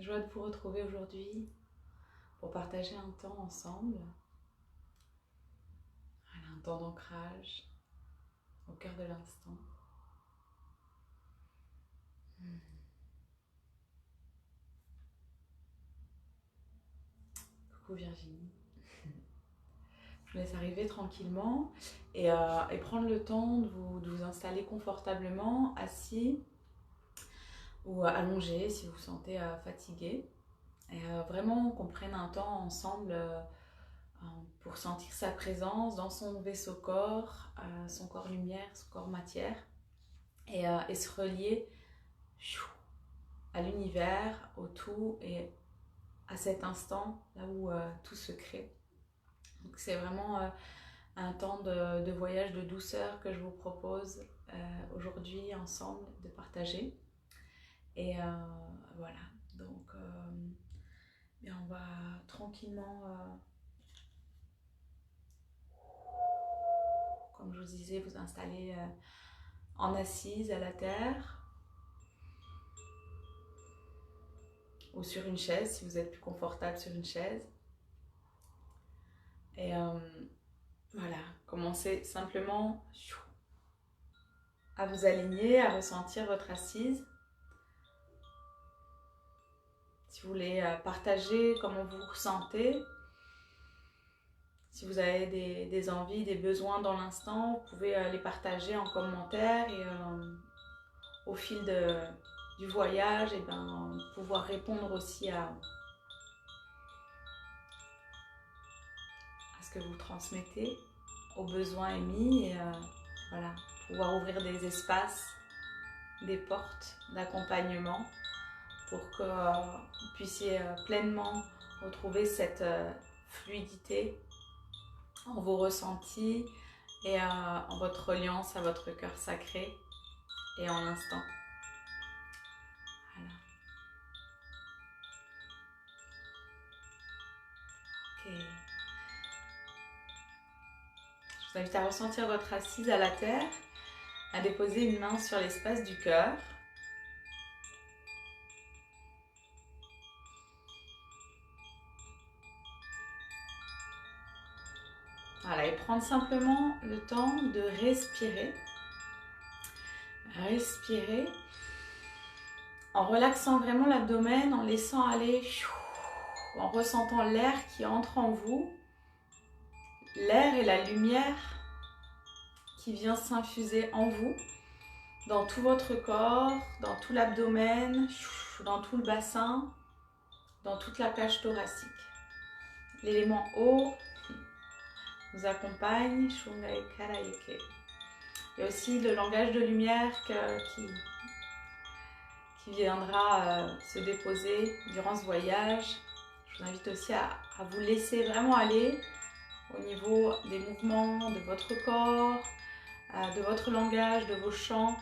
Joie de vous retrouver aujourd'hui pour partager un temps ensemble. Voilà, un temps d'ancrage au cœur de l'instant. Coucou Virginie. Je vous laisse arriver tranquillement et prendre le temps de vous installer confortablement, assis ou allongé si vous vous sentez fatigué. Et vraiment qu'on prenne un temps ensemble pour sentir sa présence dans son vaisseau corps, son corps lumière, son corps matière, et se relier à l'univers, au tout et à cet instant là où tout se crée. Donc c'est vraiment un temps de voyage de douceur que je vous propose aujourd'hui ensemble de partager. Et voilà, donc bien, on va tranquillement, comme je vous disais, vous installer en assise à la terre ou sur une chaise si vous êtes plus confortable sur une chaise. Et voilà, commencez simplement à vous aligner, à ressentir votre assise. Si vous voulez partager comment vous vous ressentez, si vous avez des envies, des besoins dans l'instant, vous pouvez les partager en commentaire et au fil du voyage, et pouvoir répondre aussi à ce que vous transmettez, aux besoins émis, et voilà, pouvoir ouvrir des espaces, des portes d'accompagnement pour que vous puissiez pleinement retrouver cette fluidité en vos ressentis et en votre reliance à votre cœur sacré et en l'instant. Voilà. Ok. Je vous invite à ressentir votre assise à la terre, à déposer une main sur l'espace du cœur. Voilà, et prendre simplement le temps de respirer. Respirer en relaxant vraiment l'abdomen, en laissant aller, en ressentant l'air qui entre en vous, l'air et la lumière qui vient s'infuser en vous, dans tout votre corps, dans tout l'abdomen, dans tout le bassin, dans toute la cage thoracique. L'élément eau nous accompagne, Shungai Karayeke. Il y a aussi le langage de lumière qui viendra se déposer durant ce voyage. Je vous invite aussi à vous laisser vraiment aller au niveau des mouvements de votre corps, de votre langage, de vos chants,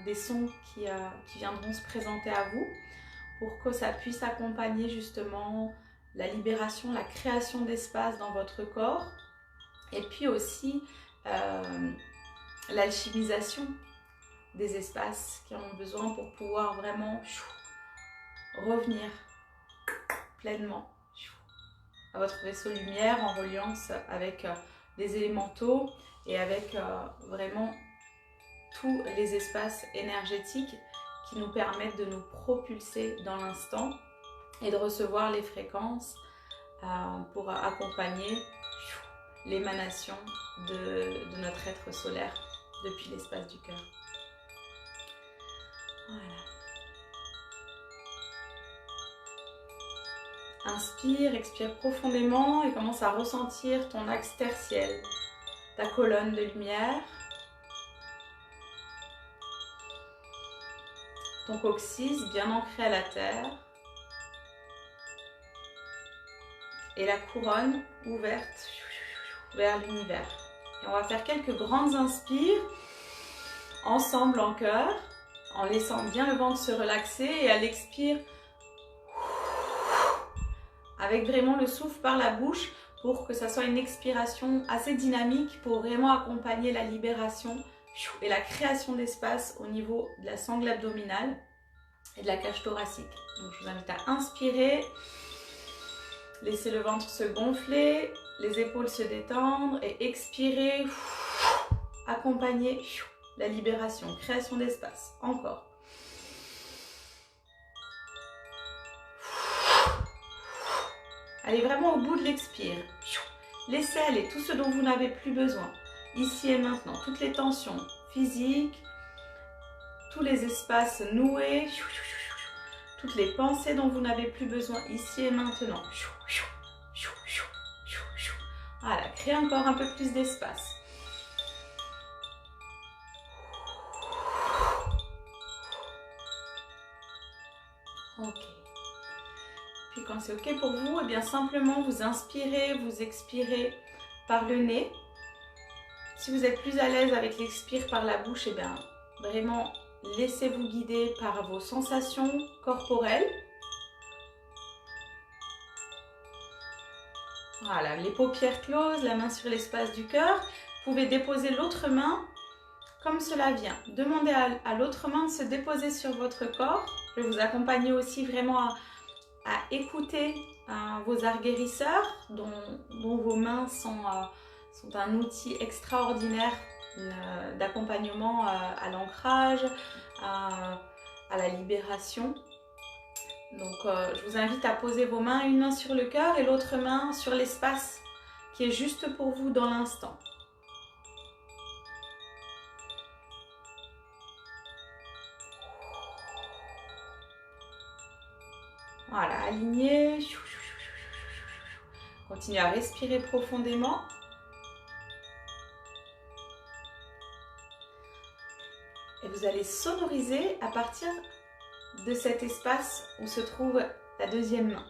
des sons qui viendront se présenter à vous pour que ça puisse accompagner justement la libération, la création d'espace dans votre corps, et puis aussi l'alchimisation des espaces qui en ont besoin pour pouvoir vraiment revenir pleinement à votre vaisseau lumière en reliance avec les élémentaux et avec vraiment tous les espaces énergétiques qui nous permettent de nous propulser dans l'instant et de recevoir les fréquences pour accompagner l'émanation de notre être solaire depuis l'espace du cœur. Voilà. Inspire, expire profondément et commence à ressentir ton axe tertiel, ta colonne de lumière, ton coccyx bien ancré à la terre et la couronne ouverte vers l'univers. Et on va faire quelques grandes inspires ensemble en cœur, en laissant bien le ventre se relaxer, et à l'expire, avec vraiment le souffle par la bouche pour que ça soit une expiration assez dynamique pour vraiment accompagner la libération et la création d'espace au niveau de la sangle abdominale et de la cage thoracique. Donc je vous invite à inspirer, laissez le ventre se gonfler, les épaules se détendre et expirer, accompagner la libération, création d'espace. Encore. Allez vraiment au bout de l'expire. Laissez aller tout ce dont vous n'avez plus besoin, ici et maintenant, toutes les tensions physiques, tous les espaces noués, toutes les pensées dont vous n'avez plus besoin, ici et maintenant. Voilà, créez encore un peu plus d'espace. Ok. Puis quand c'est ok pour vous, eh bien simplement vous inspirez, vous expirez par le nez. Si vous êtes plus à l'aise avec l'expire par la bouche, eh bien vraiment laissez-vous guider par vos sensations corporelles. Voilà, les paupières closes, la main sur l'espace du cœur. Vous pouvez déposer l'autre main comme cela vient. Demandez à l'autre main de se déposer sur votre corps. Je vais vous accompagner aussi vraiment à écouter vos arts guérisseurs, dont vos mains sont un outil extraordinaire d'accompagnement à l'ancrage, à la libération. Donc je vous invite à poser vos mains, une main sur le cœur et l'autre main sur l'espace qui est juste pour vous dans l'instant. Voilà, alignez. Continuez à respirer profondément. Et vous allez sonoriser à partir de cet espace où se trouve la deuxième main.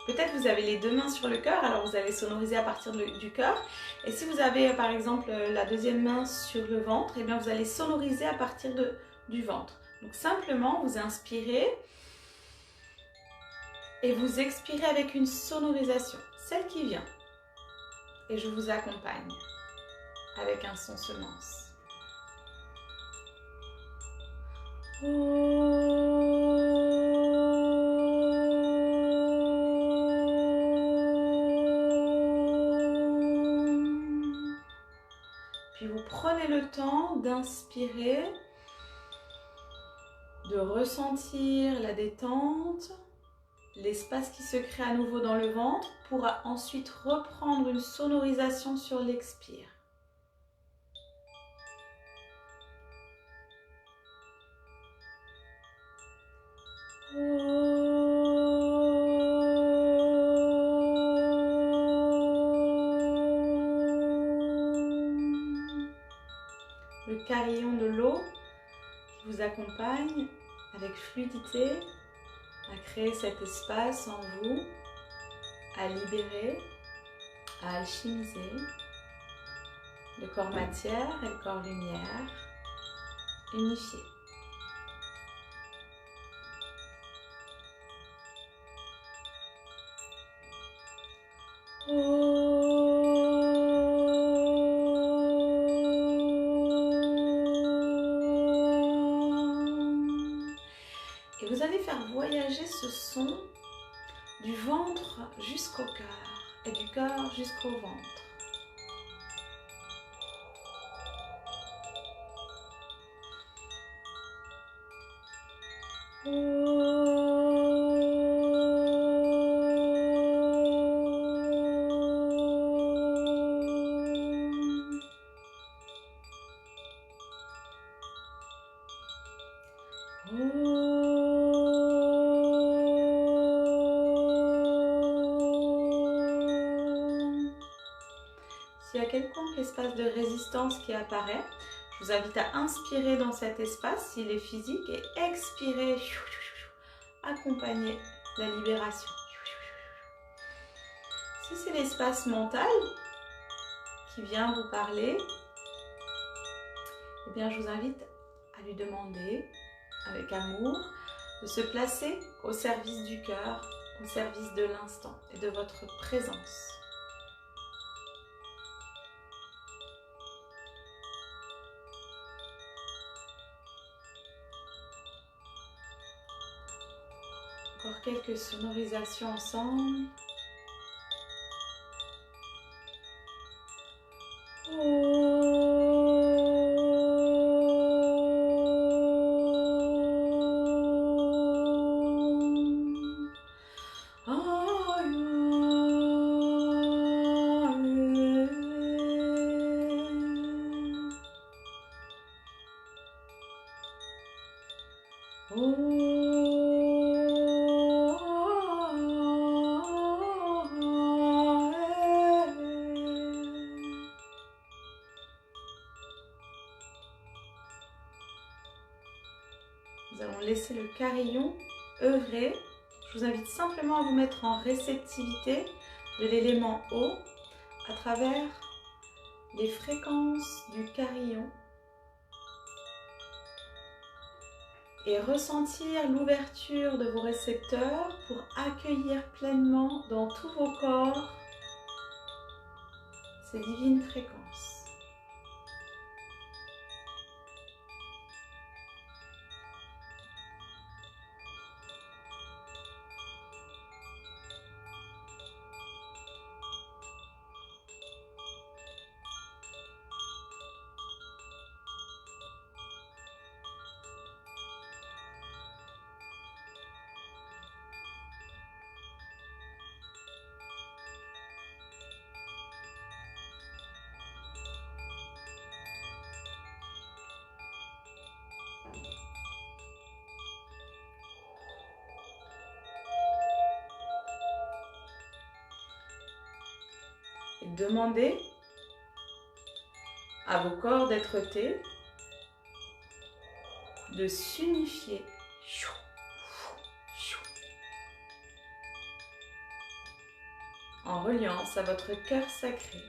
Peut-être vous avez les deux mains sur le cœur, alors vous allez sonoriser à partir du cœur. Et si vous avez par exemple la deuxième main sur le ventre, eh bien vous allez sonoriser à partir du ventre. Donc simplement vous inspirez et vous expirez avec une sonorisation, celle qui vient. Et je vous accompagne avec un son semence. Puis vous prenez le temps d'inspirer, de ressentir la détente, l'espace qui se crée à nouveau dans le ventre pour ensuite reprendre une sonorisation sur l'expire. Le carillon de l'eau qui vous accompagne avec fluidité à créer cet espace en vous, à libérer, à alchimiser le corps matière et le corps lumière, unifiés. Et vous allez faire voyager ce son du ventre jusqu'au cœur et du cœur jusqu'au ventre. S'il y a quelconque espace de résistance qui apparaît, je vous invite à inspirer dans cet espace s'il est physique et expirer, accompagner la libération. Si c'est l'espace mental qui vient vous parler, eh bien je vous invite à lui demander avec amour de se placer au service du cœur, au service de l'instant et de votre présence. quelques sonorisations ensemble. Nous allons laisser le carillon œuvrer. Je vous invite simplement à vous mettre en réceptivité de l'élément eau à travers les fréquences du carillon et ressentir l'ouverture de vos récepteurs pour accueillir pleinement dans tous vos corps ces divines fréquences. Et demandez à vos corps d'être-té de s'unifier en reliance à votre cœur sacré.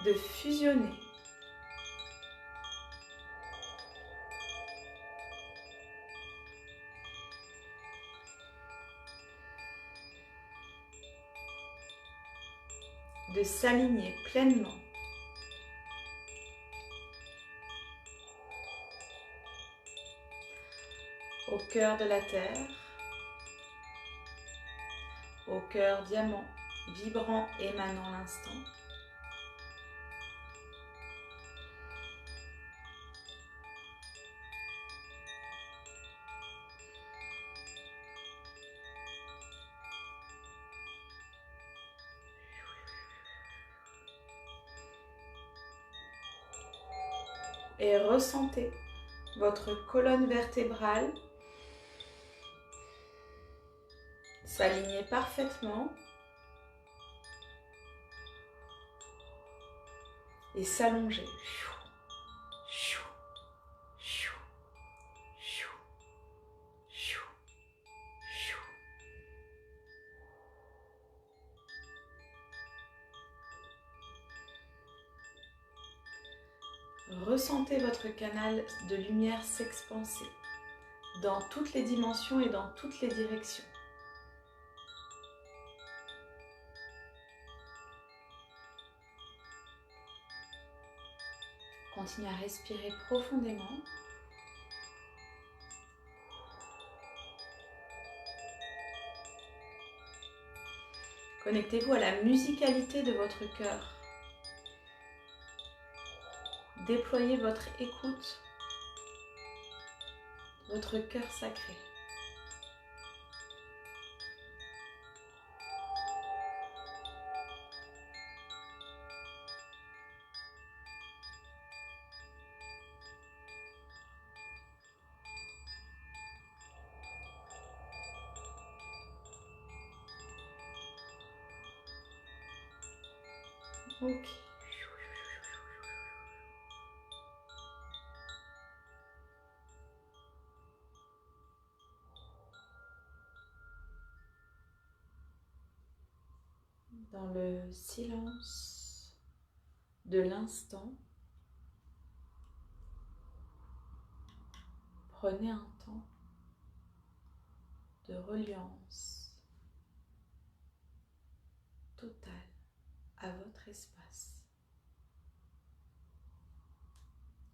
De fusionner. De s'aligner pleinement au cœur de la terre, au cœur diamant, vibrant, émanant l'instant. Et ressentez votre colonne vertébrale s'aligner parfaitement et s'allonger. Ressentez votre canal de lumière s'expanser dans toutes les dimensions et dans toutes les directions. Continuez à respirer profondément. Connectez-vous à la musicalité de votre cœur. Déployez votre écoute, votre cœur sacré. Ok. Dans le silence de l'instant, prenez un temps de reliance totale à votre espace,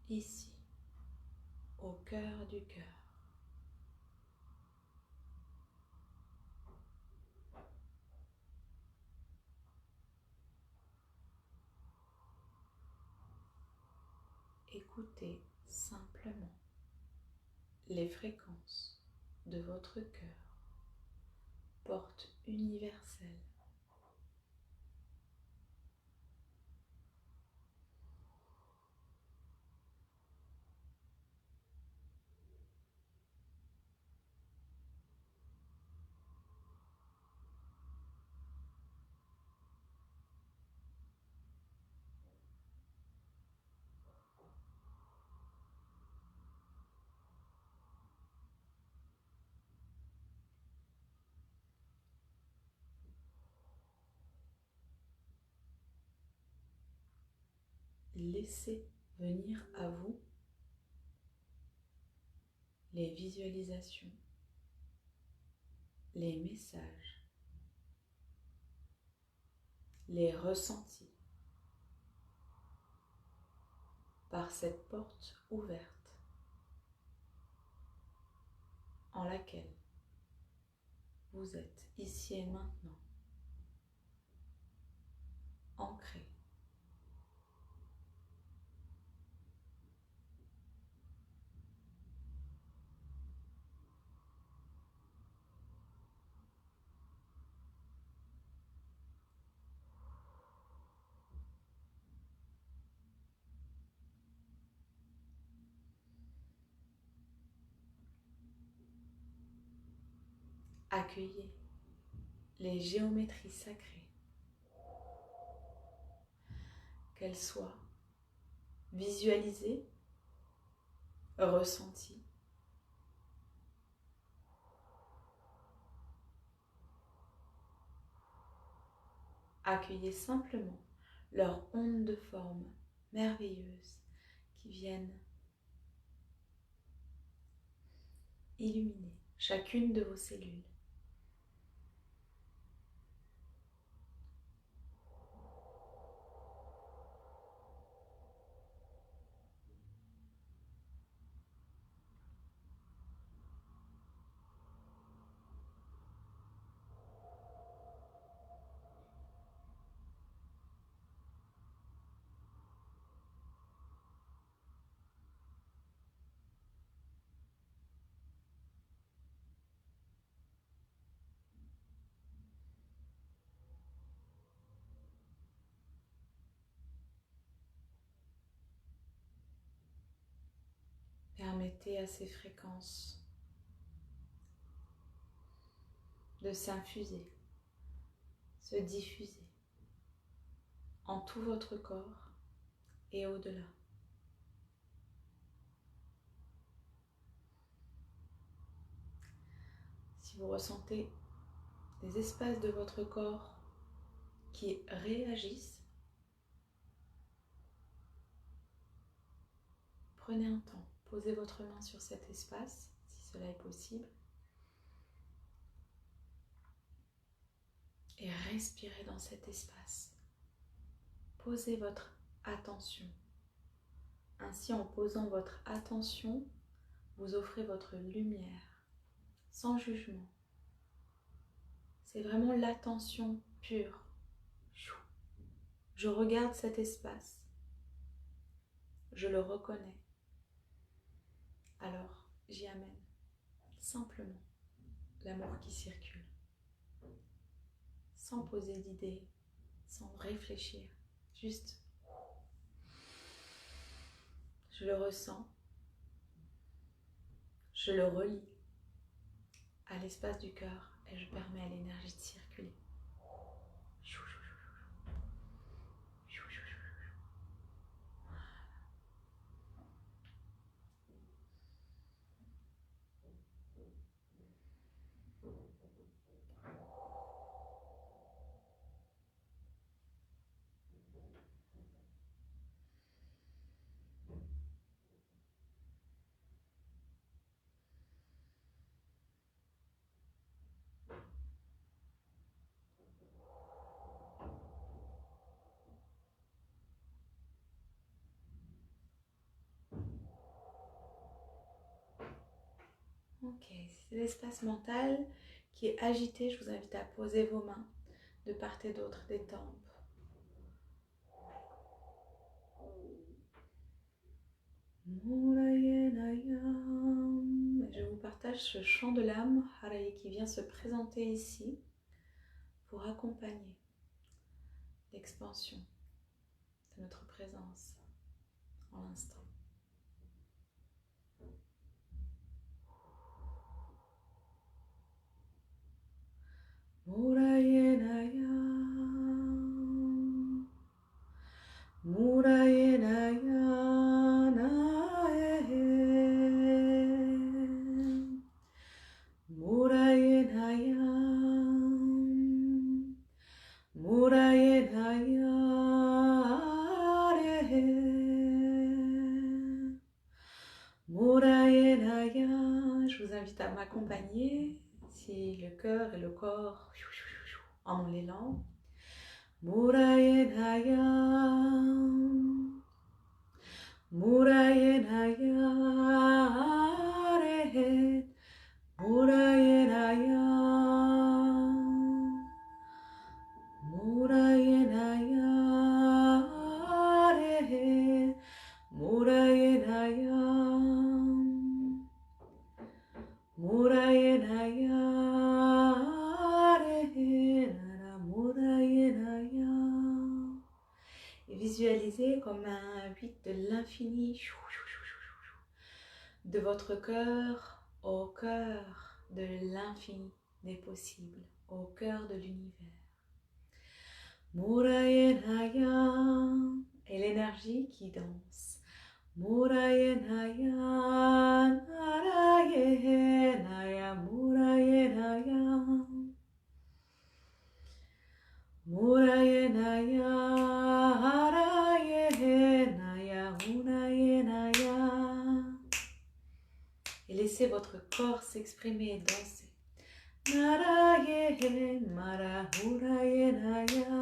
ici, au cœur du cœur. Écoutez simplement les fréquences de votre cœur, porte universelle. Laissez venir à vous les visualisations, les messages, les ressentis par cette porte ouverte en laquelle vous êtes ici et maintenant, ancré. Accueillez les géométries sacrées, qu'elles soient visualisées, ressenties, accueillez simplement leurs ondes de forme merveilleuses qui viennent illuminer chacune de vos cellules. Permettez à ces fréquences de s'infuser, se diffuser en tout votre corps et au-delà. Si vous ressentez des espaces de votre corps qui réagissent, prenez un temps, posez votre main sur cet espace, si cela est possible, et respirez dans cet espace. Posez votre attention. Ainsi, en posant votre attention, vous offrez votre lumière, sans jugement. C'est vraiment l'attention pure. Je regarde cet espace. Je le reconnais. Alors, j'y amène simplement l'amour qui circule, sans poser d'idées, sans réfléchir, juste je le ressens, je le relie à l'espace du cœur et je permets à l'énergie de circuler. Si c'est l'espace mental qui est agité, je vous invite à poser vos mains de part et d'autre des tempes. Je vous partage ce chant de l'âme Haraye qui vient se présenter ici pour accompagner l'expansion de notre présence en l'instant. Murayenaya, Murayenaya, Nae, Murayenaya, Murayenaya, Re, Murayenaya. Je vous invite à m'accompagner si le cœur et le corps en l'élan. Murayenaya, Murayenaya, Re, Murayenaya, Murayenaya, Re, Murayenaya, Murayenaya, Re, Murayenaya. Et visualisez comme un 8 de l'infini de votre cœur au cœur de l'infini des possibles, au cœur de l'univers. Murayenaya, et l'énergie qui danse. Murayenaya, Narayenaya, Murayenaya, Murayenaya, Harayenaya, Unayenaya. Et laissez votre corps s'exprimer et danser. Narayen, Marahurayenaya,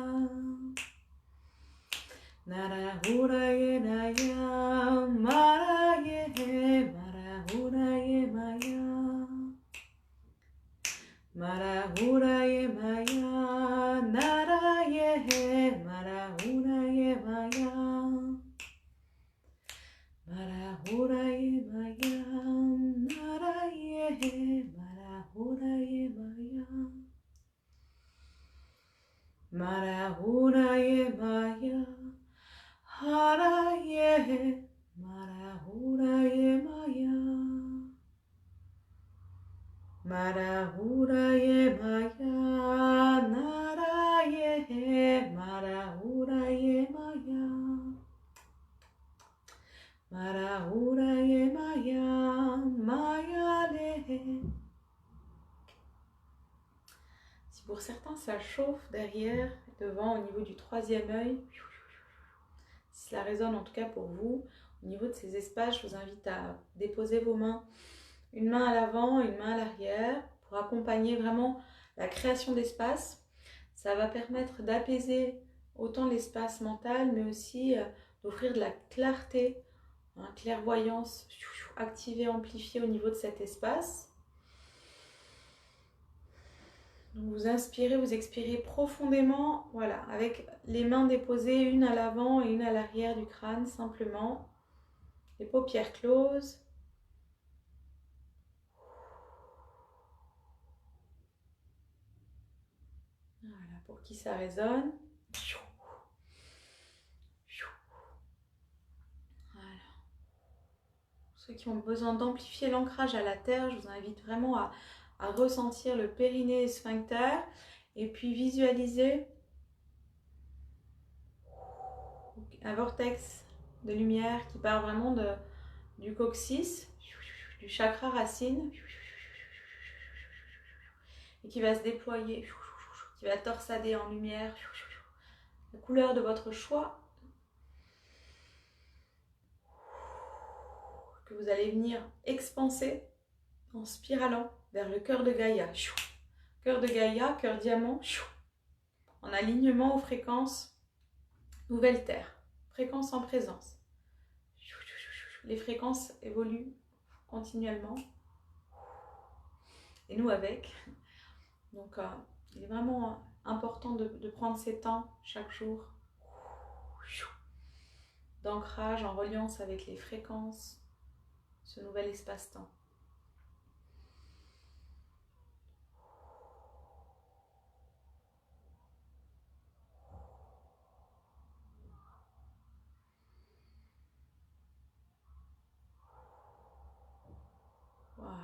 Narahurayenaya, Marayen, Marahurayemaya, Marahurayemaya, Narayen, Marahurayemaya, Marahurayemaya, Narayen, Marahurayemaya, Marahurayemaya, Haraye, Marahurayemaya, Marahurayemaya, Naraye, Marahurayemaya, Marahurayemaya, Mayale. Si pour certains ça chauffe derrière, devant, au niveau du troisième œil, si cela résonne en tout cas pour vous, au niveau de ces espaces, je vous invite à déposer vos mains, une main à l'avant, une main à l'arrière, pour accompagner vraiment la création d'espace. Ça va permettre d'apaiser autant l'espace mental, mais aussi d'offrir de la clarté, clairvoyance activée, amplifiée au niveau de cet espace. Donc vous inspirez, vous expirez profondément, voilà, avec les mains déposées une à l'avant et une à l'arrière du crâne, simplement. Les paupières closes. Voilà, pour qui ça résonne. Voilà. Pour ceux qui ont besoin d'amplifier l'ancrage à la terre, je vous invite vraiment à ressentir le périnée et sphincter et puis visualiser un vortex de lumière qui part vraiment du coccyx, du chakra racine et qui va se déployer, qui va torsader en lumière, la couleur de votre choix, que vous allez venir expanser en spiralant vers le cœur de Gaïa. Cœur de Gaïa, cœur diamant, en alignement aux fréquences nouvelle terre, fréquence en présence. Les fréquences évoluent continuellement. et nous avec. Donc, il est vraiment important de prendre ces temps chaque jour d'ancrage en reliance avec les fréquences, ce nouvel espace-temps. Voilà.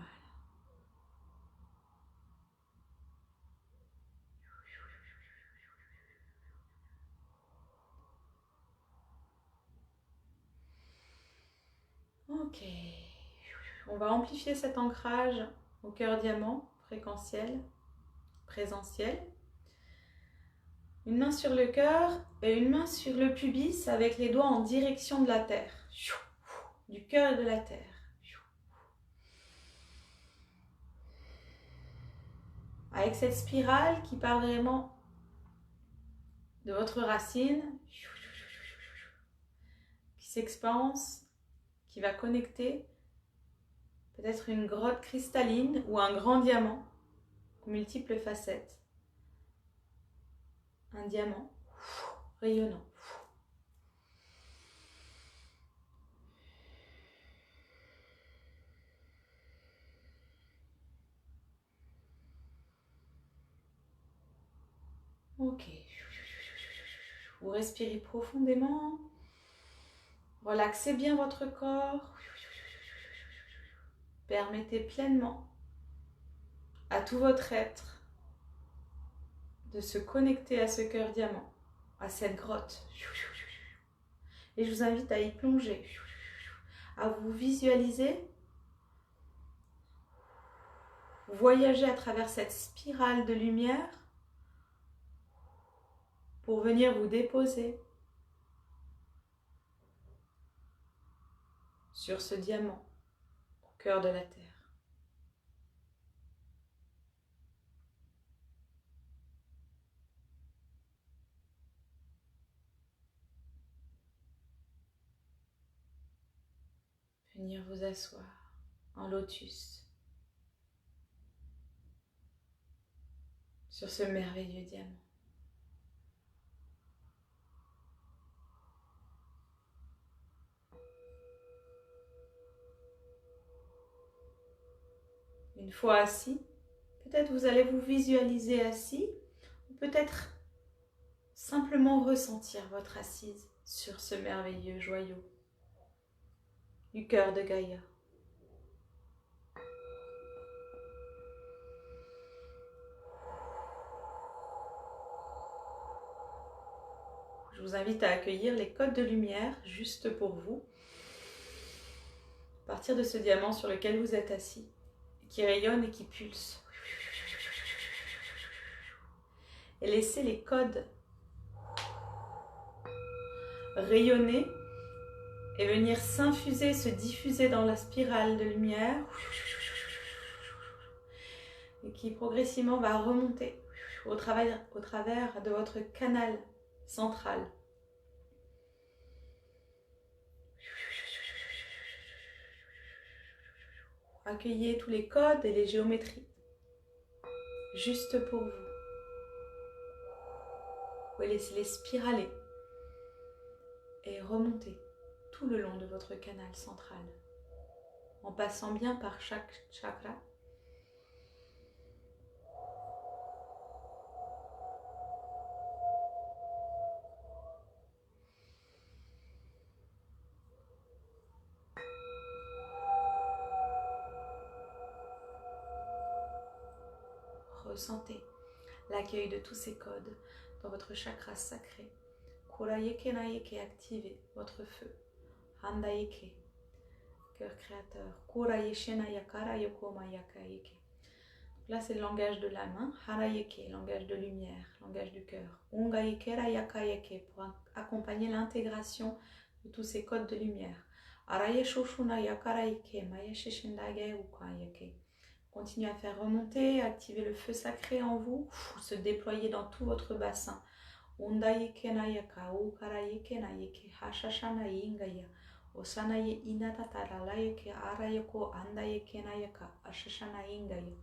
Ok. On va amplifier cet ancrage au cœur diamant, fréquentiel, présentiel. Une main sur le cœur et une main sur le pubis avec les doigts en direction de la terre. Du cœur et de la terre. Avec cette spirale qui part vraiment de votre racine, qui s'expanse, qui va connecter peut-être une grotte cristalline ou un grand diamant aux multiples facettes. Un diamant rayonnant. Ok. Vous respirez profondément. Relaxez bien votre corps. Permettez pleinement à tout votre être de se connecter à ce cœur diamant, à cette grotte. Et je vous invite à y plonger, à vous visualiser, voyager à travers cette spirale de lumière pour venir vous déposer sur ce diamant au cœur de la terre. Venir vous asseoir en lotus sur ce merveilleux diamant. Une fois assis, peut-être vous allez vous visualiser assis, ou peut-être simplement ressentir votre assise sur ce merveilleux joyau du cœur de Gaïa. Je vous invite à accueillir les codes de lumière juste pour vous, à partir de ce diamant sur lequel vous êtes assis, qui rayonne et qui pulse. Et laissez les codes rayonner et venir s'infuser, se diffuser dans la spirale de lumière et qui progressivement va remonter au travers de votre canal central. Accueillez tous les codes et les géométries juste pour vous. Vous pouvez laisser-les spiraler et remonter tout le long de votre canal central en passant bien par chaque chakra. Ressentez l'accueil de tous ces codes dans votre chakra sacré. Kurayeke Nayeke, activez votre feu. Handayeke, cœur créateur. Kurayeshe Nayakara Yoko Mayaka Yeke. Là, c'est le langage de la main. Harayeke, langage de lumière, langage du cœur. Ungayeke Rayaka Yeke, pour accompagner l'intégration de tous ces codes de lumière. Arayeshoshuna Yakara Yeke, Mayasheshendage Ukayeke. Continuez à faire remonter, activer le feu sacré en vous, se déployer dans tout votre bassin. Undayeke Nayaka, Ukarayeke Nayeke, Hashashana Ingaya, Osanaye Inatatara Layeke Arayoko, Andayeke Nayaka, Hashashana Ingaya.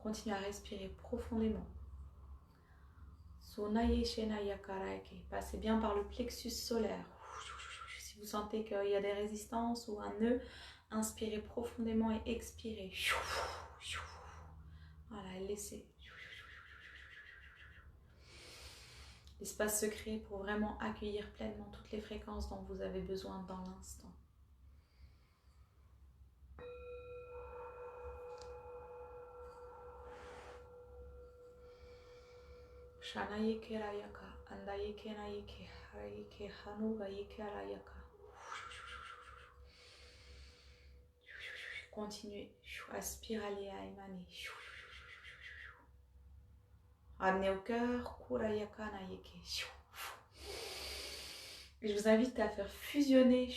Continue à respirer profondément. Sonaye Shenaya Karaeke. Passez bien par le plexus solaire. Si vous sentez qu'il y a des résistances ou un nœud, inspirez profondément et expirez. Voilà, et laissez. L'espace se crée pour vraiment accueillir pleinement toutes les fréquences dont vous avez besoin dans l'instant. Shanayeke Rayaka, Andayeke Nayeke, Harayeke Hanugayeke Rayaka. Continuez à spiraler, à émaner. Ramenez au cœur, Kurayaka Nayeke. Et je vous invite à faire fusionner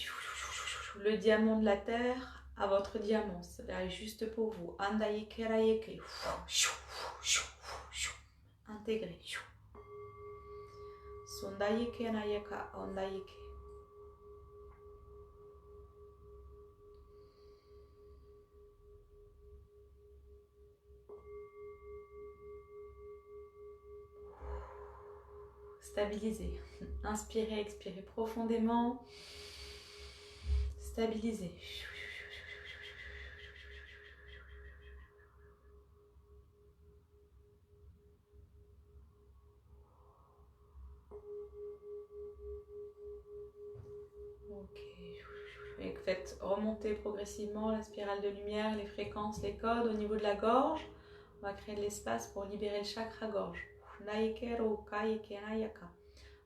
le diamant de la terre à votre diamant. C'est juste pour vous. Andayeke Rayeke. Intégrez. Sondayeke Nayaka, Andayeke. Stabilisez. Inspirez, expirez profondément. Stabilisez. Ok. Et faites remonter progressivement la spirale de lumière, les fréquences, les codes au niveau de la gorge. On va créer de l'espace pour libérer le chakra gorge. Naike ro kaike nayaka.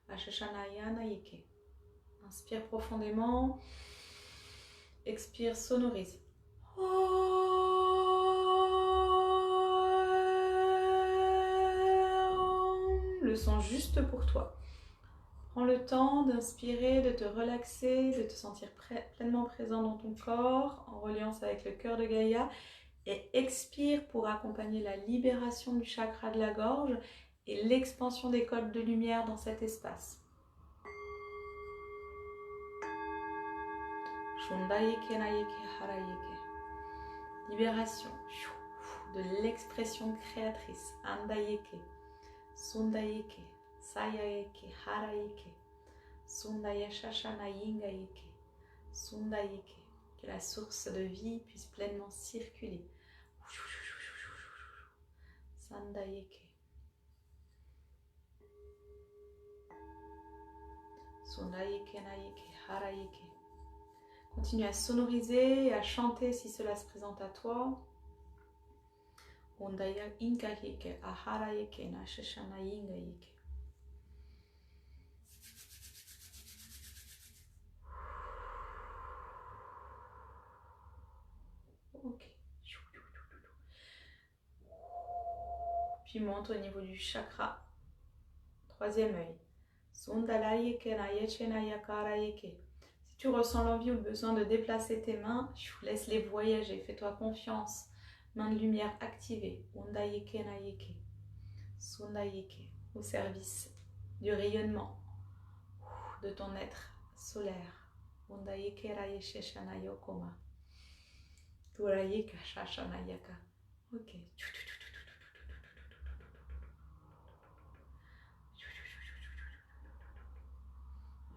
Ashashanaya naike. Inspire profondément. Expire, sonorise. Le son juste pour toi. Prends le temps d'inspirer, de te relaxer, de te sentir pleinement présent dans ton corps, en reliance avec le cœur de Gaïa. Et expire pour accompagner la libération du chakra de la gorge et l'expansion des codes de lumière dans cet espace. Shundayeke nayeke harayeke. Libération de l'expression créatrice. Andayeke, Sundayeke, Sayayeke, Harayeke, Sundaya Shashana Yingayeke, Sundayeke. Que la source de vie puisse pleinement circuler. Sandayeke. Sundayeke nayeke, Harayeke. Continue à sonoriser et à chanter si cela se présente à toi. Ondaya inkahike, aharayeke, nashashana yingayeke. Ok. Puis monte au niveau du chakra. Troisième œil. Sundalayeke nayeche nayakarayeke. Si tu ressens l'envie ou le besoin de déplacer tes mains, laisse-les voyager. Fais-toi confiance. Main de lumière activée. Ondayeke nayeke. Sundayeke. Au service du rayonnement de ton être solaire. Ondayeke rayeshe shanayokoma. Turayeka shashanayaka. Ok.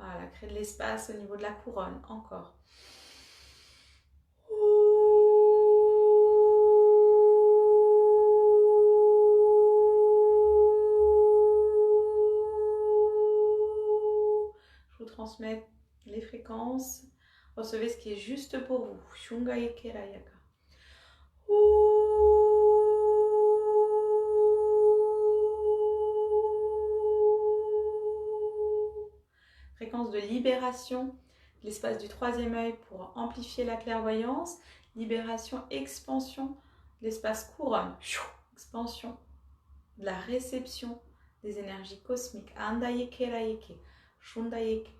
Voilà, crée de l'espace au niveau de la couronne. Encore. Je vous transmets les fréquences. Recevez ce qui est juste pour vous. Shungayeke rayaka. Fréquence de libération de l'espace du troisième œil pour amplifier la clairvoyance. Libération, expansion de l'espace couronne. Expansion de la réception des énergies cosmiques. Andayeke rayeke. Shundayeke.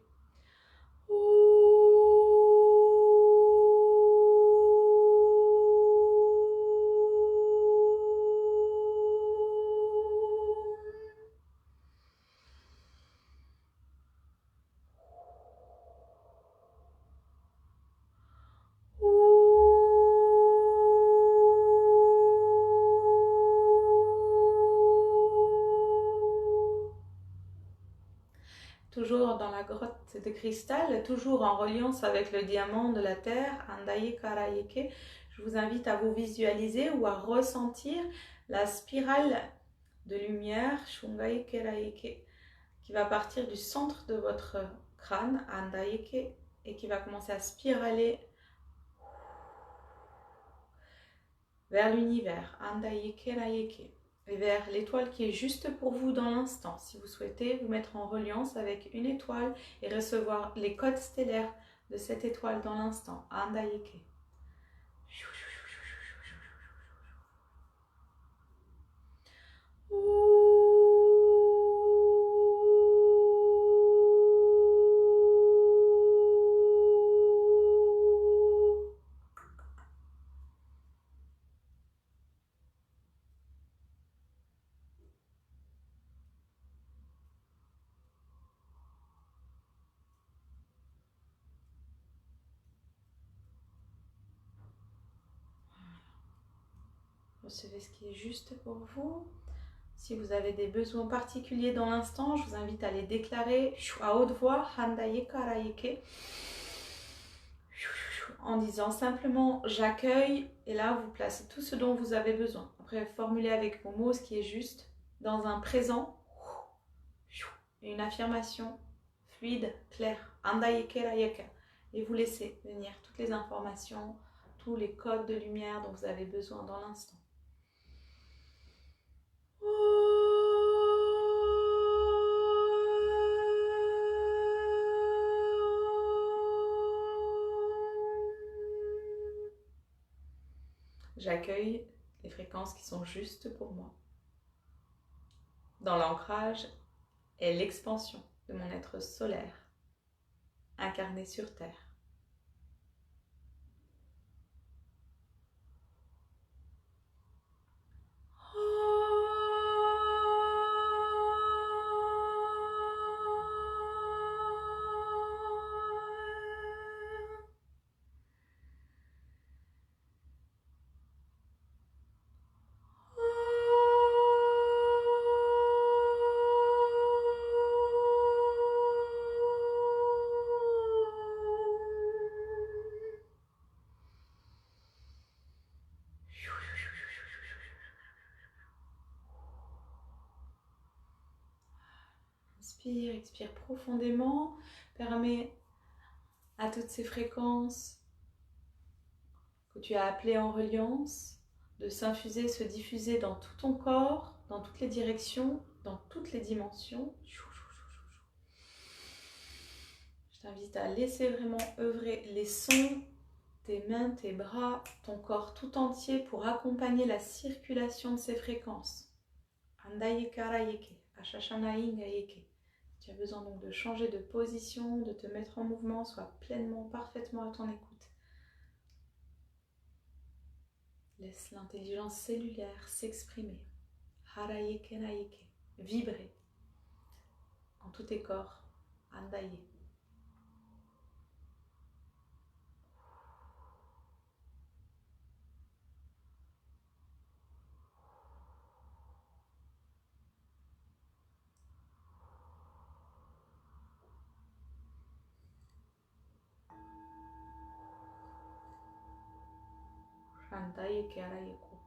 de cristal, toujours en reliance avec le diamant de la terre, Andaye Karayeke. Je vous invite à vous visualiser ou à ressentir la spirale de lumière, Shungaye Karayeke, qui va partir du centre de votre crâne, Andayeke, et qui va commencer à spiraler vers l'univers, Andayeke Rayeke, et vers l'étoile qui est juste pour vous dans l'instant. Si vous souhaitez vous mettre en reliance avec une étoile et recevoir les codes stellaires de cette étoile dans l'instant, Andayeke. Recevez ce qui est juste pour vous. Si vous avez des besoins particuliers dans l'instant, je vous invite à les déclarer à haute voix, Handaye Karayeke, en disant simplement j'accueille, et là vous placez tout ce dont vous avez besoin. Après, formulez avec vos mots ce qui est juste dans un présent et une affirmation fluide, claire, Handaye Karayeke, et vous laissez venir toutes les informations, tous les codes de lumière dont vous avez besoin dans l'instant. J'accueille les fréquences qui sont justes pour moi. Dans l'ancrage et l'expansion de mon être solaire, incarné sur Terre. Inspire, expire profondément, permet à toutes ces fréquences que tu as appelées en reliance de s'infuser, se diffuser dans tout ton corps, dans toutes les directions, dans toutes les dimensions. Je t'invite à laisser vraiment œuvrer les sons, tes mains, tes bras, ton corps tout entier pour accompagner la circulation de ces fréquences. Andaye Karayeke, Ashashanaï Ngayeke. Tu as besoin donc de changer de position, de te mettre en mouvement, sois pleinement, parfaitement à ton écoute. Laisse l'intelligence cellulaire s'exprimer. Harayeke Naïke, vibrer en tous tes corps. Andaye. Andaye Karayeko.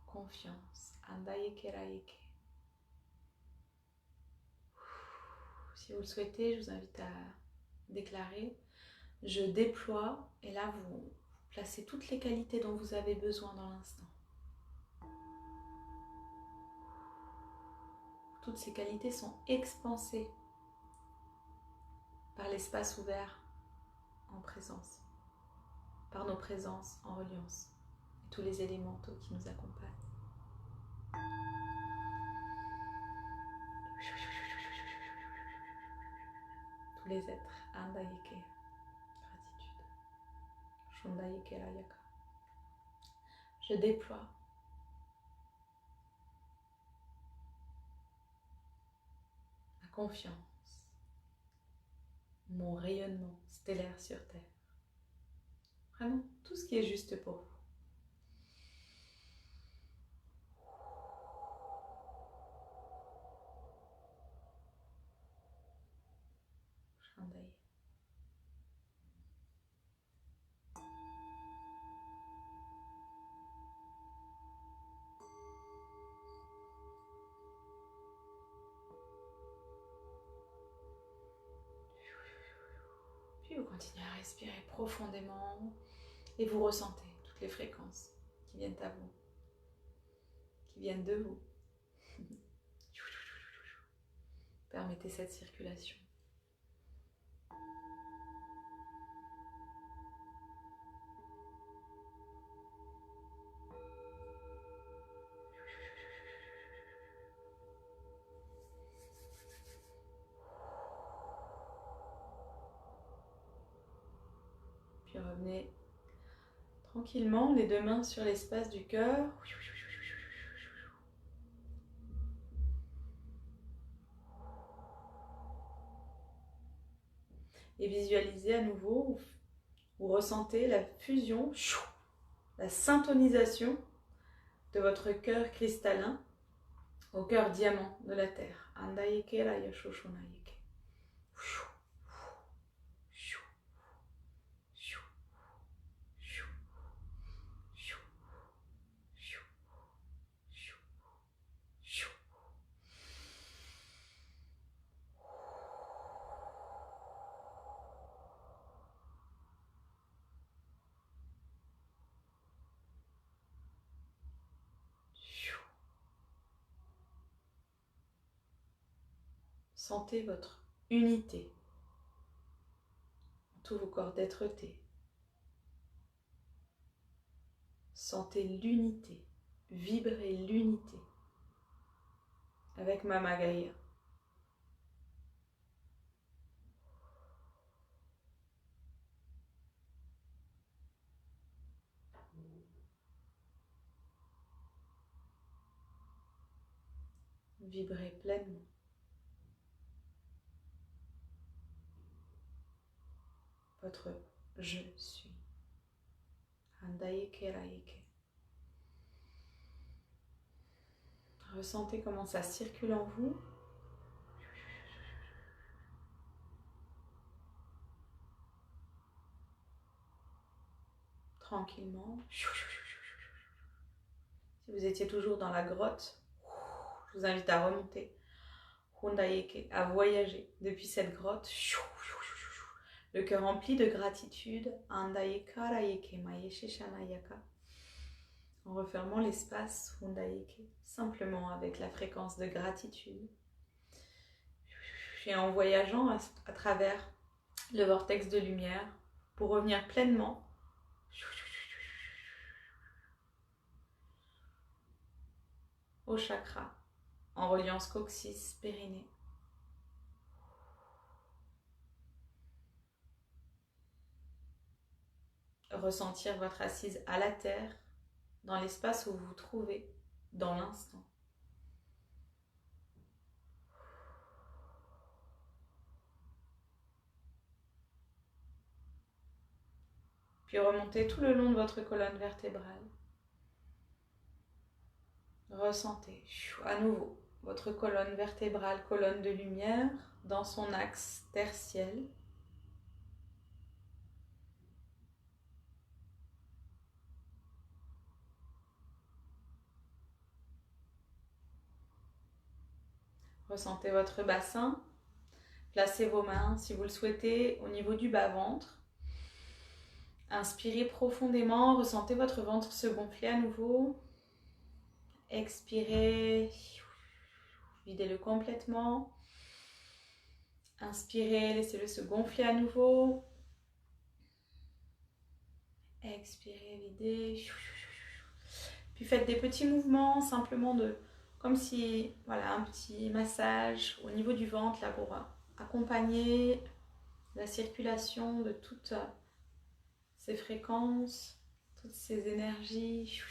Confiance. Andaye Karayeke. Si vous le souhaitez, je vous invite à déclarer je déploie, et là vous placez toutes les qualités dont vous avez besoin dans l'instant. Toutes ces qualités sont expansées par l'espace ouvert en présence, par nos présences en reliance, et tous les élémentaux qui nous accompagnent. Tous les êtres, Andayeke, gratitude. Shundayeke Rayaka. Je déploie confiance, mon rayonnement stellaire sur Terre. Vraiment, tout ce qui est juste pour vous. Shandaye. Puis vous continuez à respirer profondément et vous ressentez toutes les fréquences qui viennent à vous, qui viennent de vous. Permettez cette circulation. Puis revenez tranquillement, les deux mains sur l'espace du cœur. Et visualisez à nouveau, ou ressentez la fusion, la syntonisation de votre cœur cristallin au cœur diamant de la Terre. Andayeke raya shoshonayeke. Sentez votre unité en tous vos corps d'être-té. Sentez l'unité, vibrez l'unité avec Mama Gaïa. Vibrez pleinement. Votre je suis. Andayeke raïke. Ressentez comment ça circule en vous. Tranquillement. Si vous étiez toujours dans la grotte, je vous invite à remonter. Hundayeke, à voyager depuis cette grotte. Le cœur rempli de gratitude. Andayeka raïke maïeshe shanayaka. En refermant l'espace Hundayeke, simplement avec la fréquence de gratitude. Et en voyageant à travers le vortex de lumière pour revenir pleinement au chakra, en reliance coccyx, périnée. Ressentir votre assise à la terre, dans l'espace où vous vous trouvez, dans l'instant. Puis remontez tout le long de votre colonne vertébrale. Ressentez à nouveau votre colonne vertébrale, colonne de lumière, dans son axe terre-ciel. Ressentez votre bassin. Placez vos mains, si vous le souhaitez, au niveau du bas-ventre. Inspirez profondément, ressentez votre ventre se gonfler à nouveau. Expirez, videz-le complètement. Inspirez, laissez-le se gonfler à nouveau. Expirez, videz. Puis faites des petits mouvements, simplement comme si, voilà, un petit massage au niveau du ventre là pour accompagner la circulation de toutes ces fréquences, toutes ces énergies.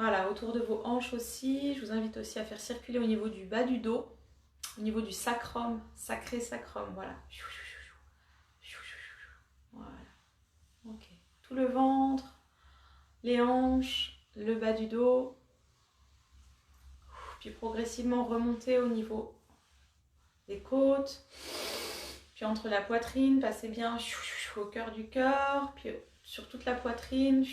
Voilà, autour de vos hanches aussi. Je vous invite aussi à faire circuler au niveau du bas du dos, au niveau du sacrum, sacré sacrum, voilà. Voilà, ok. Tout le ventre, les hanches, le bas du dos. Puis progressivement remonter au niveau des côtes. Puis entre la poitrine, passez bien au cœur du cœur. Puis sur toute la poitrine.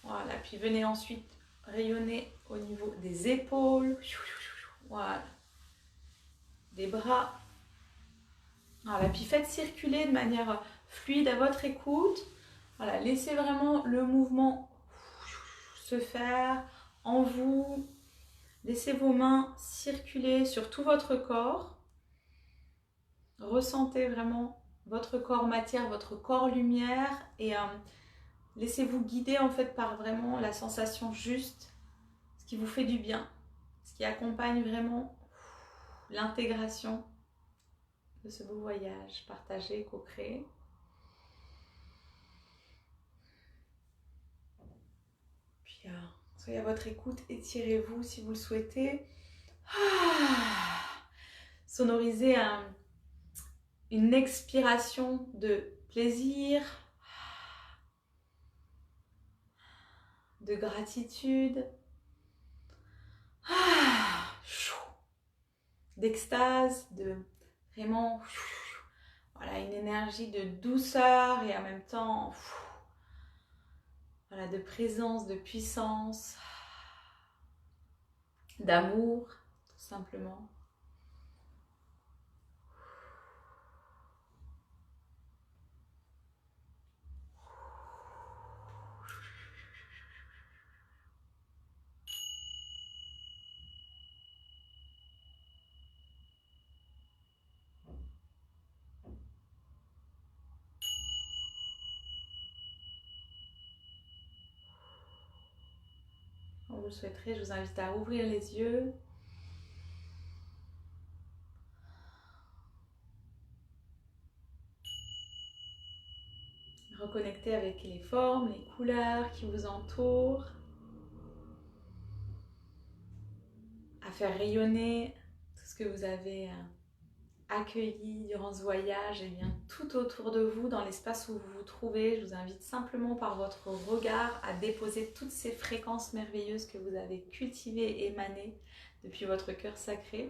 Voilà, puis venez ensuite rayonner au niveau des épaules. Voilà. Des bras. Voilà, puis faites circuler de manière fluide à votre écoute. Voilà, laissez vraiment le mouvement se faire en vous. Laissez vos mains circuler sur tout votre corps. Ressentez vraiment votre corps matière, votre corps lumière et laissez-vous guider en fait par vraiment la sensation juste, ce qui vous fait du bien, ce qui accompagne vraiment l'intégration de ce beau voyage partagé, co-créé. Puis soyez à votre écoute, étirez-vous si vous le souhaitez. Sonorisez une expiration de plaisir, de gratitude, d'extase, de vraiment voilà, une énergie de douceur et en même temps voilà, de présence, de puissance, d'amour, tout simplement. Quand vous le souhaiterez, je vous invite à ouvrir les yeux. Reconnecter avec les formes, les couleurs qui vous entourent. À faire rayonner tout ce que vous avez accueilli durant ce voyage et bien tout autour de vous, dans l'espace où vous vous trouvez. Je vous invite simplement par votre regard à déposer toutes ces fréquences merveilleuses que vous avez cultivées et émanées depuis votre cœur sacré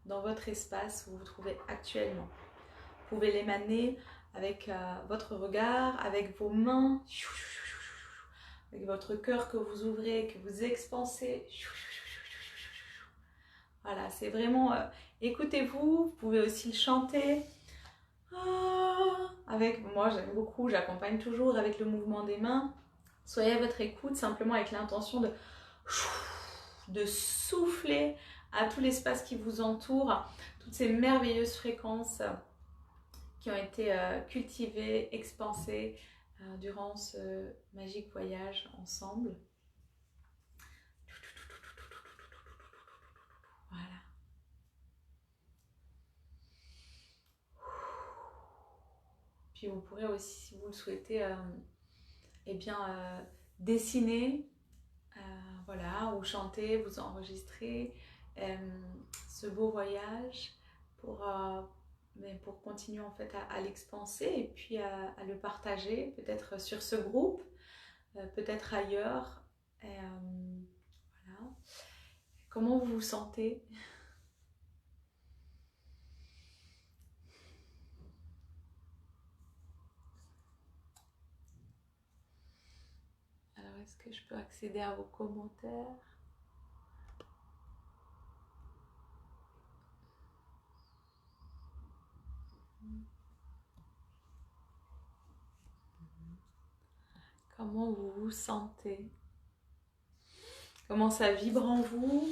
dans votre espace où vous vous trouvez actuellement. Vous pouvez l'émaner avec votre regard, avec vos mains, avec votre cœur que vous ouvrez, que vous expansez. Voilà, c'est vraiment... écoutez-vous, vous pouvez aussi le chanter. Avec, moi j'aime beaucoup, j'accompagne toujours avec le mouvement des mains. Soyez à votre écoute, simplement avec l'intention de souffler à tout l'espace qui vous entoure, toutes ces merveilleuses fréquences qui ont été cultivées, expansées durant ce magique voyage ensemble. Voilà. Puis vous pourrez aussi, si vous le souhaitez, eh bien, dessiner, voilà, ou chanter, vous enregistrer ce beau voyage pour continuer en fait à l'expanser et puis à le partager, peut-être sur ce groupe, peut-être ailleurs. Voilà. Comment vous vous sentez ? Alors, est-ce que je peux accéder à vos commentaires ? Comment vous vous sentez ? Comment ça vibre en vous ?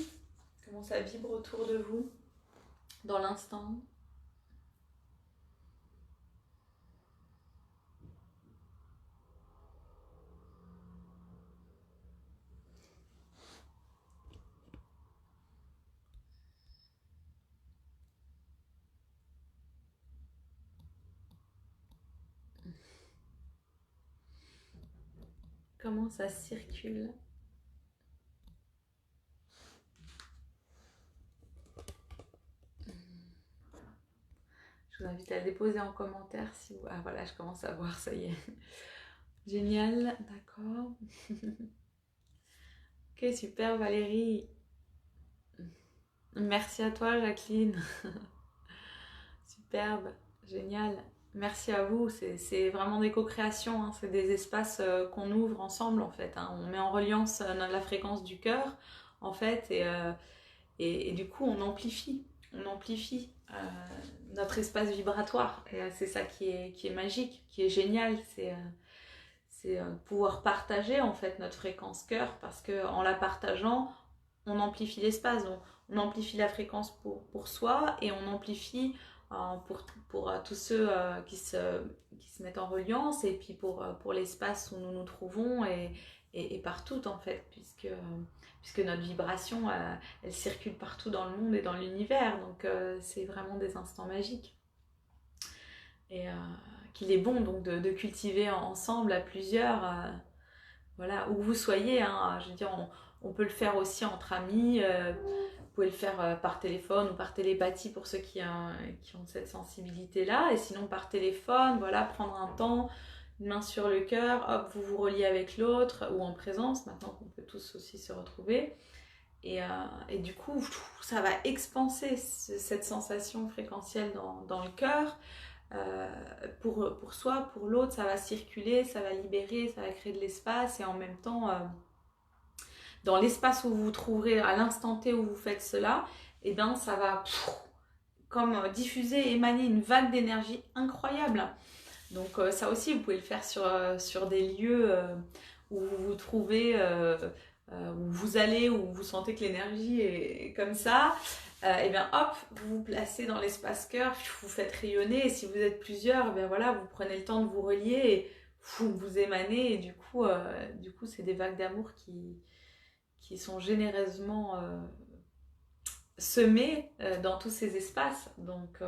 Comment ça vibre autour de vous dans l'instant ? comment ça circule. Je vous invite à le déposer en commentaire si vous... Ah voilà, je commence à voir, ça y est. Génial, d'accord. Ok, super Valérie. Merci à toi Jacqueline. Superbe, génial. Merci à vous, c'est vraiment des co-créations, hein. C'est des espaces qu'on ouvre ensemble en fait, hein. On met en reliance la fréquence du cœur en fait et du coup on amplifie notre espace vibratoire. Et c'est ça qui est magique, qui est génial, c'est pouvoir partager en fait notre fréquence cœur parce qu'en la partageant, on amplifie l'espace. Donc on amplifie la fréquence pour soi et on amplifie pour tous ceux qui se mettent en reliance et puis pour l'espace où nous nous trouvons et partout en fait puisque notre vibration elle circule partout dans le monde et dans l'univers, donc c'est vraiment des instants magiques et qu'il est bon donc de cultiver ensemble à plusieurs, voilà, où vous soyez, hein. Je veux dire, on peut le faire aussi entre amis, vous pouvez le faire par téléphone ou par télépathie pour ceux qui ont cette sensibilité-là, et sinon par téléphone, voilà, prendre un temps, une main sur le cœur, hop, vous vous reliez avec l'autre, ou en présence, maintenant qu'on peut tous aussi se retrouver, et du coup, ça va expanser cette sensation fréquentielle dans le cœur. Pour soi, pour l'autre, ça va circuler, ça va libérer, ça va créer de l'espace, et en même temps, dans l'espace où vous vous trouverez à l'instant T où vous faites cela, et bien ça va comme diffuser, émaner une vague d'énergie incroyable. Donc ça aussi, vous pouvez le faire sur des lieux où vous vous trouvez, où vous allez, où vous sentez que l'énergie est comme ça. Et bien hop, vous vous placez dans l'espace cœur, vous faites rayonner, et si vous êtes plusieurs, bien voilà, vous prenez le temps de vous relier et vous émanez, et du coup c'est des vagues d'amour qui sont généreusement semées dans tous ces espaces. Donc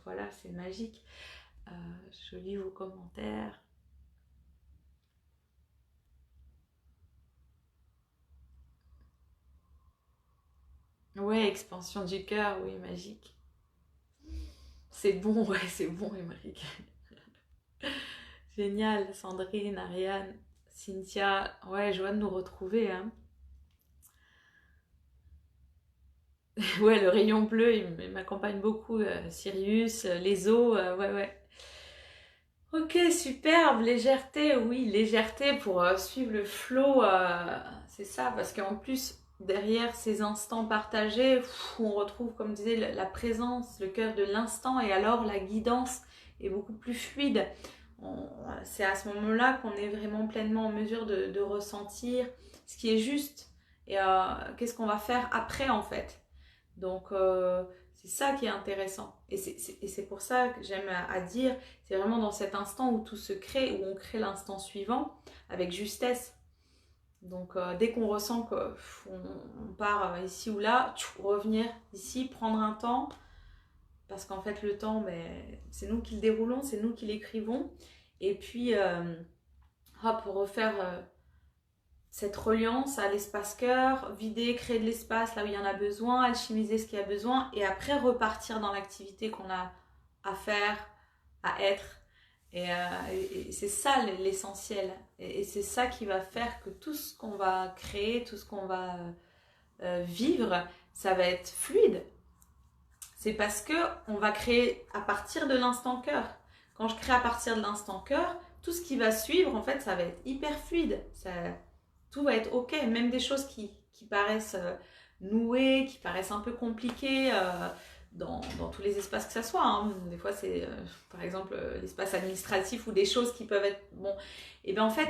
voilà, c'est magique. Je lis vos commentaires. Ouais, expansion du cœur, oui, magique. C'est bon, ouais, c'est bon, Émeric. Génial, Sandrine, Ariane, Cynthia. Ouais, joie de nous retrouver, hein. Ouais, le rayon bleu, il m'accompagne beaucoup. Sirius, les eaux, ouais, ouais. Ok, superbe, légèreté, oui, légèreté pour suivre le flow, c'est ça, parce qu'en plus, derrière ces instants partagés, on retrouve, comme disait, la présence, le cœur de l'instant, et alors la guidance est beaucoup plus fluide. C'est à ce moment-là qu'on est vraiment pleinement en mesure de ressentir ce qui est juste, et qu'est-ce qu'on va faire après, en fait. Donc, c'est ça qui est intéressant. Et c'est pour ça que j'aime à dire, c'est vraiment dans cet instant où tout se crée, où on crée l'instant suivant avec justesse. Donc, dès qu'on ressent qu'on part ici ou là, revenir ici, prendre un temps, parce qu'en fait, le temps, c'est nous qui le déroulons, c'est nous qui l'écrivons. Et puis, hop, refaire cette reliance à l'espace cœur, vider, créer de l'espace là où il y en a besoin, alchimiser ce qu'il y a besoin, et après repartir dans l'activité qu'on a à faire, à être. Et c'est ça l'essentiel. Et c'est ça qui va faire que tout ce qu'on va créer, tout ce qu'on va vivre, ça va être fluide. C'est parce que on va créer à partir de l'instant cœur. Quand je crée à partir de l'instant cœur, tout ce qui va suivre, en fait, ça va être hyper fluide. Tout va être ok, même des choses qui paraissent nouées, qui paraissent un peu compliquées dans tous les espaces que ça soit, hein. Des fois c'est par exemple l'espace administratif ou des choses qui peuvent être bon, et bien en fait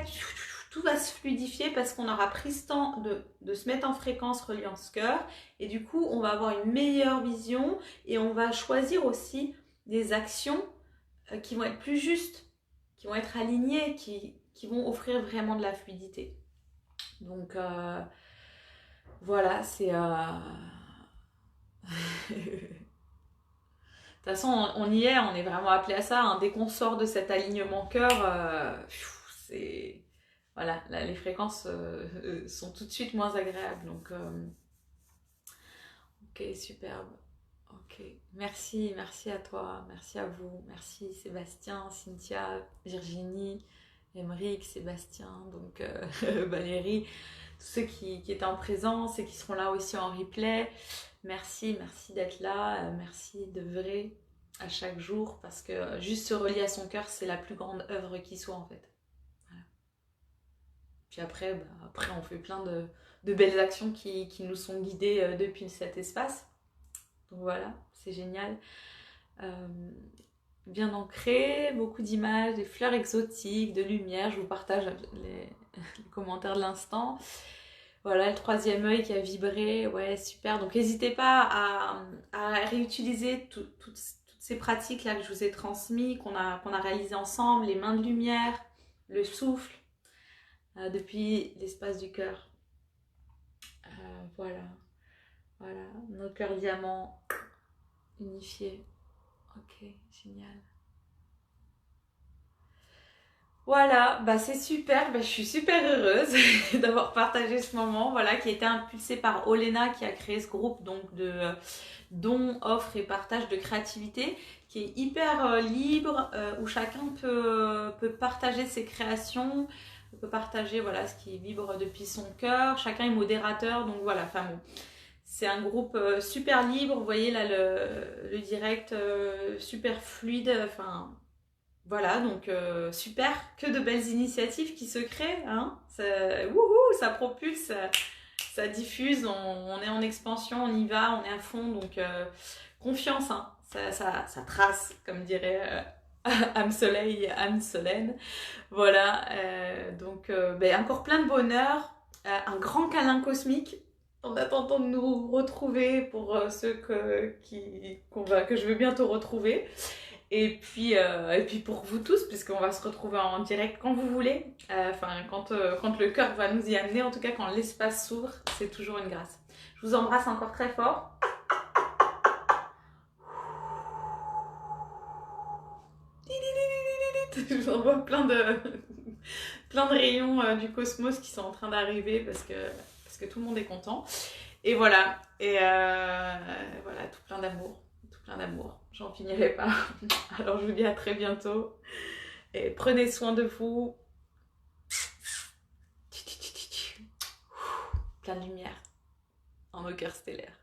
tout va se fluidifier parce qu'on aura pris ce temps de se mettre en fréquence reliance cœur, et du coup on va avoir une meilleure vision et on va choisir aussi des actions qui vont être plus justes, qui vont être alignées, qui vont offrir vraiment de la fluidité. Donc voilà, c'est... De toute façon, on y est, on est vraiment appelé à ça, hein. Dès qu'on sort de cet alignement cœur, c'est... voilà, là, les fréquences sont tout de suite moins agréables. Donc, ok, superbe. Ok, merci à toi, merci à vous, merci Sébastien, Cynthia, Virginie, Émeric, Sébastien, donc Valérie, tous ceux qui étaient en présence et qui seront là aussi en replay. Merci d'être là, merci d'œuvrer à chaque jour parce que juste se relier à son cœur, c'est la plus grande œuvre qui soit en fait. Voilà. Puis après, après, on fait plein de belles actions qui nous sont guidées depuis cet espace. Donc voilà, c'est génial. Bien ancré, beaucoup d'images, des fleurs exotiques, de lumière. Je vous partage les commentaires de l'instant. Voilà, le troisième œil qui a vibré. Ouais, super. Donc n'hésitez pas à réutiliser toutes ces pratiques là que je vous ai transmises, qu'on a réalisées ensemble, les mains de lumière, le souffle, depuis l'espace du cœur. Voilà, nos cœurs diamants unifiés. Ok, génial. Voilà, c'est super, je suis super heureuse d'avoir partagé ce moment, voilà, qui a été impulsé par Olena qui a créé ce groupe donc de dons, offres et partage de créativité qui est hyper libre, où chacun peut partager ses créations, peut partager voilà, ce qui vibre depuis son cœur, chacun est modérateur, donc voilà, enfin bon. C'est un groupe super libre, vous voyez là le direct super fluide, enfin voilà, donc super, que de belles initiatives qui se créent, hein, ça propulse, ça diffuse, on est en expansion, on y va, on est à fond, donc confiance, hein, ça trace, comme dirait âme soleil, âme Solène, voilà, donc encore plein de bonheur, un grand câlin cosmique, en attendant de nous retrouver pour ceux que je veux bientôt retrouver. Et puis pour vous tous, puisqu'on va se retrouver en direct quand vous voulez, quand le cœur va nous y amener, en tout cas quand l'espace s'ouvre, c'est toujours une grâce. Je vous embrasse encore très fort. Je vous envoie plein de rayons du cosmos qui sont en train d'arriver parce que tout le monde est content. Et voilà, voilà, tout plein d'amour, j'en finirai pas. Alors je vous dis à très bientôt et prenez soin de vous. Plein de lumière dans nos cœurs stellaires.